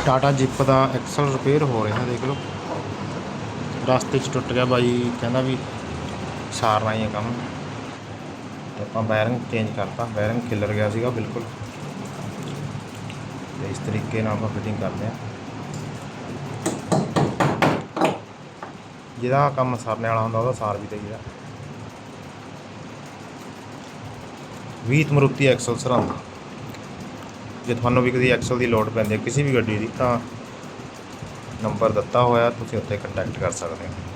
Tata zip ਦਾ Excel repair ਹੋ ਰਿਹਾ, ਦੇਖ ਲਓ। ਰਸਤੇ 'ਚ ਟੁੱਟ ਗਿਆ, ਬਾਈ ਕਹਿੰਦਾ ਵੀ ਸਾਰਨਾ ਹੀ ਹੈ ਕੰਮ। ਆਪਾਂ ਬੈਰਿੰਗ ਚੇਂਜ ਕਰਤਾ, ਬੈਰਿੰਗ ਖਿਲਰ ਗਿਆ ਸੀਗਾ ਬਿਲਕੁਲ। ਤੇ ਇਸ ਤਰੀਕੇ ਨਾਲ ਆਪਾਂ ਫਿਟਿੰਗ ਕਰਦੇ ਹਾਂ। ਜਿਹਦਾ ਕੰਮ ਸਾਰਨੇ ਵਾਲਾ ਹੁੰਦਾ ਉਹਦਾ ਸਾਰ ਵੀ ਦੇਈਦਾ। 20 ਮਾਰੂਤੀ ਐਕਸਲ ਸਰਹੰਦ। ਜੇ ਤੁਹਾਨੂੰ ਵੀ ਕਦੀ ਐਕਸਲ ਦੀ ਲੋੜ ਪੈਂਦੀ ਹੈ ਕਿਸੇ ਵੀ ਗੱਡੀ ਦੀ, ਤਾਂ ਨੰਬਰ ਦਿੱਤਾ ਹੋਇਆ, ਤੁਸੀਂ ਉੱਥੇ ਕੰਟੈਕਟ ਕਰ ਸਕਦੇ ਹੋ।